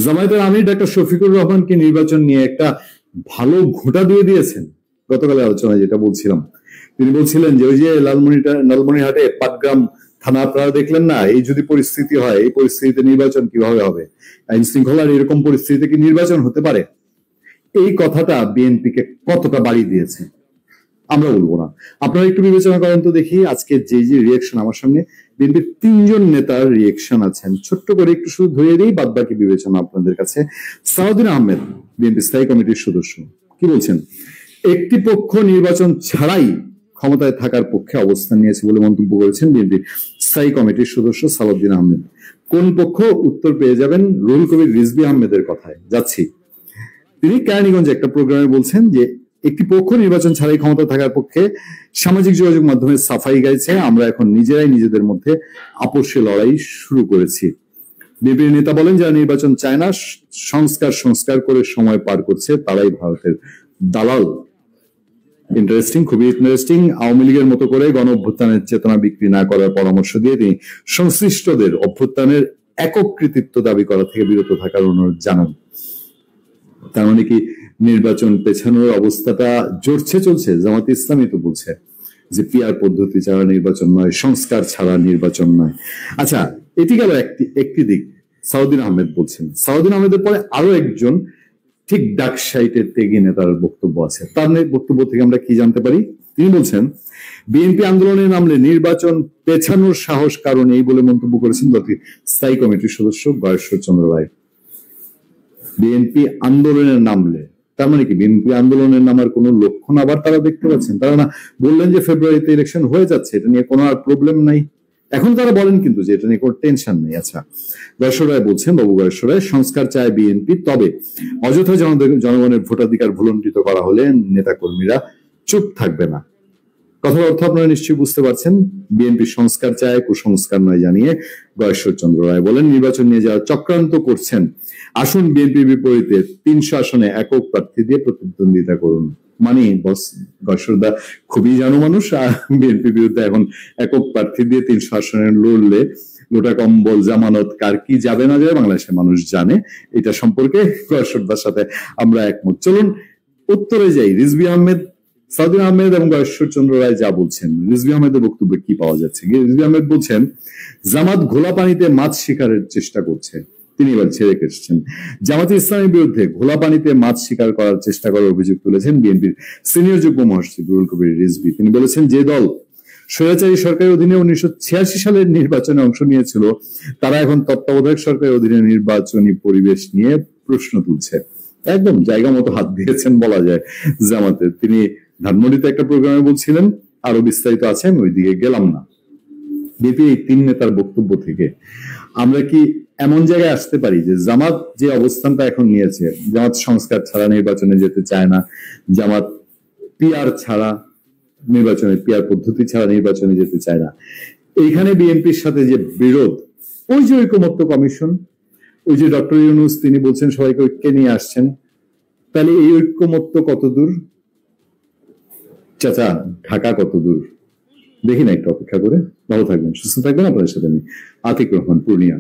জামায়াতের আমির ডাক্তার শফিকুর রহমানকে নির্বাচন নিয়ে একটা ভালো ঘোঁটা দিয়ে দিয়েছেন। গতকালের আলোচনায় যেটা বলছিলাম, তিনি বলছিলেন যে ওই যে লালমনিরহাটে পাটগ্রাম থানা আপনারা দেখলেন না, এই যদি পরিস্থিতি হয়, এই পরিস্থিতিতে নির্বাচন কিভাবে হবে, আইন শৃঙ্খলার এরকম পরিস্থিতিতে কি নির্বাচন হতে পারে? এই কথাটা বিএনপিকে কতটা বাড়ি দিয়েছে আমরা বলবো না, আপনারা একটু বিবেচনা করেন তো দেখি। আজকে যে যে রিয়েকশন আমার সামনে বিএনপির 3জন নেতার রিয়েকশন আছেন, ছোট্ট করে একটু শুধু ধরিয়ে দিই, বাদ বাকি বিবেচনা আপনাদের কাছে। সালাউদ্দিন আহমেদ বিএনপি স্থায়ী কমিটির সদস্য কি বলছেন? একটি পক্ষ নির্বাচন ছাড়াই ক্ষমতায় থাকার পক্ষে অবস্থান নিয়েছে বলে মন্তব্য করেছেন বিএনপি স্থায়ী কমিটির সদস্য সালাউদ্দিন আহমেদ। কোন পক্ষ? উত্তর পেয়ে যাবেন রুহুল কবির রিজভী আহমেদের কথায় যাচ্ছি। তিনি কেরানীগঞ্জে একটা প্রোগ্রামে বলছেন যে একটি পক্ষ নির্বাচন ছাড়াই ক্ষমতা থাকার পক্ষে সামাজিক যোগাযোগ মাধ্যমে সাফাই গাইছে, আমরা এখন নিজেরাই নিজেদের মধ্যে আপোষে লড়াই শুরু করেছি। বিএনপির নেতা বলেন, যারা নির্বাচন চায় না, সংস্কার করে সময় পার করছে, তারাই ভারতের দালাল। ইন্টারেস্টিং, খুবই ইন্টারেস্টিং। আওয়ামী লীগের মতো করে গণ অভ্যুত্থানের চেতনা বিক্রি না করার পরামর্শ দিয়ে তিনি সংশ্লিষ্টদের অভ্যুত্থানের একক কৃতিত্ব দাবি করা থেকে বিরত থাকার অনুরোধ জানান। তার মানে কি নির্বাচন পেছানোর অবস্থাটা জোরছে চলছে? জামাতে ইসলামী তো বলছে যে পিআর পদ্ধতি ছাড়া নির্বাচন নয়, সংস্কার ছাড়া নির্বাচন নয়। আচ্ছা, এটি গেল একটি দিক। সালাউদ্দিন আহমেদ বলছেন। সালাউদ্দিন আহমেদের পরে আরো একজন ঠিক ডাক সাইটের ত্যাগী নেতার বক্তব্য আছে। তার বক্তব্য থেকে আমরা কি জানতে পারি? তিনি বলছেন, বিএনপি আন্দোলনের নামলে নির্বাচন পেছানোর সাহস কারণ এই বলে মন্তব্য করেছেন দলটির স্থায়ী কমিটির সদস্য গয়েশ্বর চন্দ্র রায়। বিএনপি আন্দোলনের নামলে, তার মানে কি বিএনপি আন্দোলনের নামার কোন লক্ষণ আবার তারা দেখতে পাচ্ছেন? তারা না বললেন যে ফেব্রুয়ারিতে ইলেকশন হয়ে যাচ্ছে, এটা নিয়ে কোনো আর প্রবলেম নাই। এখন তারা বলেন কিন্তু যে এটা নিয়ে কোনো টেনশন নেই। আচ্ছা, গয়েশ্বর রায় বলছেন, বাবু গয়েশ্বর রায়, সংস্কার চায় বিএনপি, তবে অযথা জনগণের ভোটাধিকার ভুলণ্ঠিত করা হলে নেতাকর্মীরা চুপ থাকবে না। কথার অর্থ আপনারা নিশ্চয়ই বুঝতে পারছেন। বিএনপি সংস্কার চায়, কুসংস্কার নয় জানিয়ে গয়েশ্বর চন্দ্র রায় বলেন, নির্বাচন নিয়ে যারা চক্রান্ত করছেন, আসুন বিএনপির বিপরীতে 300 আসনে একক প্রার্থী দিয়ে প্রতিদ্বন্দ্বিতা করুন। মানে বস গয়েশ্বরদা খুবই জানো মানুষ, বিএনপির বিরুদ্ধে এখন একক প্রার্থী দিয়ে 300 আসনে লড়লে গোটা কম্বল জামানত কার কি যাবে না যাবে বাংলাদেশের মানুষ জানে। এটা সম্পর্কে গয়েশ্বরদার সাথে আমরা একমত। চলুন উত্তরে যাই। রিজভী আহমেদ, সালাউদ্দিন আহমেদ এবং গয়েশ্বর চন্দ্র রায় যা বলছেন, রিজভী আহমেদের বক্তব্যে কি পাওয়া যাচ্ছে? রিজভী আহমেদ বলছেন, জামাত ঘোলা পানিতে মাছ শিকারের চেষ্টা করছে। তিনি এবার ছেড়ে এসেছেন। জামাতে ইসলামের বিরুদ্ধে ঘোলা পানিতে মাছ শিকার করার চেষ্টা করার অভিযোগ তুলেছেন বিএনপির সিনিয়র যুগ্ম মহাসচিব রুহুল কবির রিজভী। তিনি বলেছেন, যে দল স্বৈরাচারী সরকারের অধীনে 1986 সালের নির্বাচনে অংশ নিয়েছিল, তারা এখন তত্ত্বাবধায়ক সরকারের অধীনে নির্বাচনী পরিবেশ নিয়ে প্রশ্ন তুলছে। একদম জায়গা মতো হাত দিয়েছেন বলা যায় জামাতে। তিনি ধানমন্ডিতে একটা প্রোগ্রামে বলছিলেন, আরো বিস্তারিত আছে, আমি ওইদিকে গেলাম না। বিএনপি এই 3 নেতার বক্তব্য থেকে আমরা কি এমন জায়গায় আসতে পারি যে জামাত যে অবস্থানটা এখন নিয়েছে, জামাত সংস্কার ছাড়া নির্বাচনে যেতে চায় না, জামাত পিআর ছাড়া নির্বাচনে, পিআর পদ্ধতি ছাড়া নির্বাচনে যেতে চায় না, এইখানে বিএনপির সাথে যে বিরোধ, ওই যে ঐকমত্য কমিশন, ওই যে ডক্টর ইউনূস তিনি বলছেন সবাইকে ঐক্যে নিয়ে আসছেন, তাহলে এই ঐক্যমত্য কত দূর? চাচা ঢাকা কত দূর? দেখি না, একটু অপেক্ষা করে। ভালো থাকবেন, সুস্থ থাকবেন। আপনাদের সাথে আমি আতিক রহমান, পূর্ণিয়া।